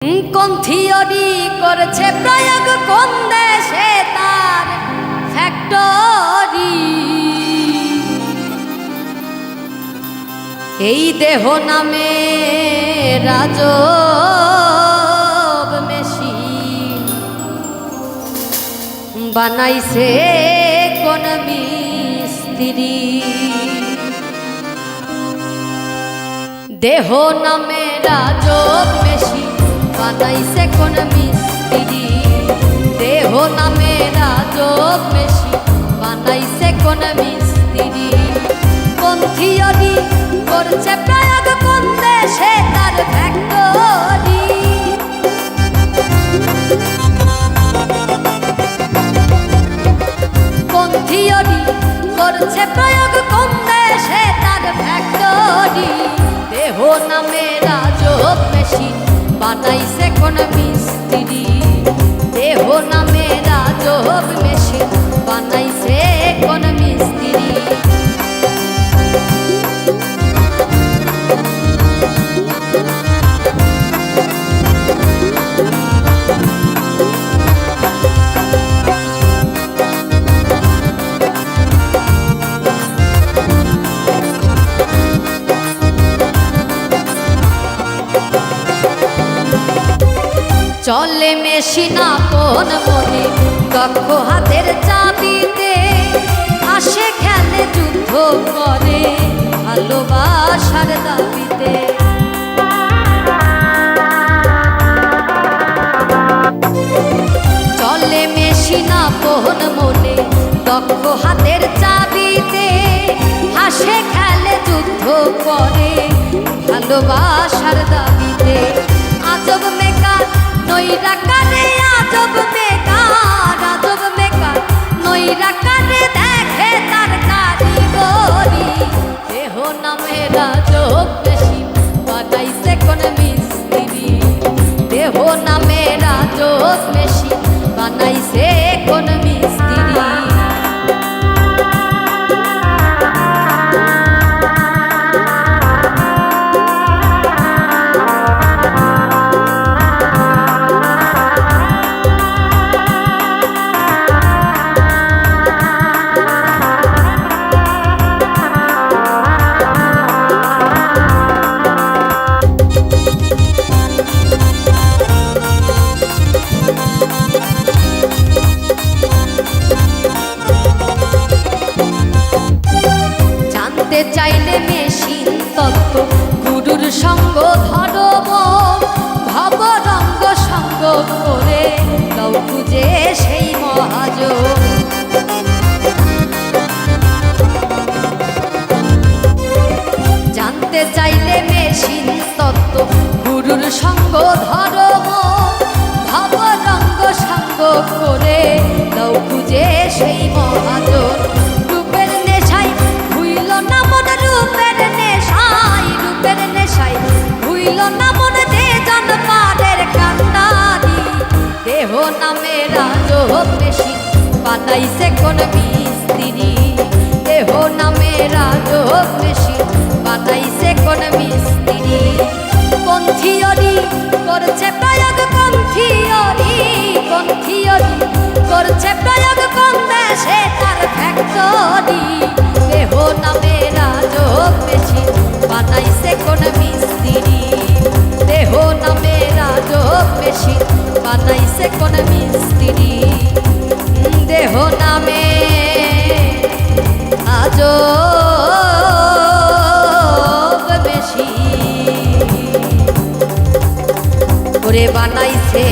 কোন থিওরি করছে প্রয়োগ কোন দেশে তার ফ্যাক্টরি। এই দেহ নামে রাজব মেশিন বানাইছে কোন মিস্ত্রি। দেহ নামে রাজব মেশিন বানাইছে কোন মিস্ত্রি। দেহ নামে রাজব মেশিন বানাইছে কোন মিস্ত্রি। কোন থিওরি করছে প্রয়োগ কোন দেশে তার ফ্যাক্টরি। কোন থিওরি করছে প্রয়োগ কোন দেশে তার ফ্যাক্টরি। দেহ নামে রাজব মেশিন বানাইছে কোন মিস্ত্রি। দেহ নামে রাজব মেশিন বানাইছে কোন মিস্ত্রি। চলে মেশিন আপন মনে দক্ষ হাতের চাবিতে। আসে খেলে যুদ্ধ করে ভালোবাসার দাবিতে। চলে মেশিন আপন মনে দক্ষ হাতের চাবিতে। আসে খেলে যুদ্ধ করে ভালোবাসার দাবিতে। আজব মেকার নইরা কারে আজব মেকার। আজব মেকার নইরা কারে দেখে তার কারিগরি। দেহ নামে রাজব মেশিন বানাইছে কোন মিস্ত্রি। দেহ নামে রাজব মেশিন বানাইছে কোন মিস্ত্রি। চাইলে মেশিন তত্ত্ব গুরুর সঙ্গ ধরব। ভব রঙ্গ সঙ্গ করে গাও খুঁজে সেই মহাজন। জানতে চাইলে মেশিন তত্ত্ব গুরুর সঙ্গ ধরব। ভব রঙ্গ সঙ্গ করে গাও খুঁজে সেই মহাজন। রূপের নেশায় ভুইল না মন রূপের নেশায়। রূপের নেশায় ভুইল না মন দে জান পারের কান্ডারি। দেহ নামে রাজব মেশিন বানাইছে কোন মিস্ত্রি। দেহ নামে রাজব মেশিন বানাইছে কোন মিস্ত্রি। কোন থিওরি করছে প্রয়োগ কোন থিওরি। কোন থিওরি করছে প্রয়োগ কোন দেশে তার ফ্যাক্টরি। দেহ নামে রাজব মেশিন বানাইছে কোন মিস্ত্রি। দেহ নামে রাজব মেশিন বানাইছে কোন মিস্ত্রি। দেহ নামে রাজব মেশিন করে বানাইছে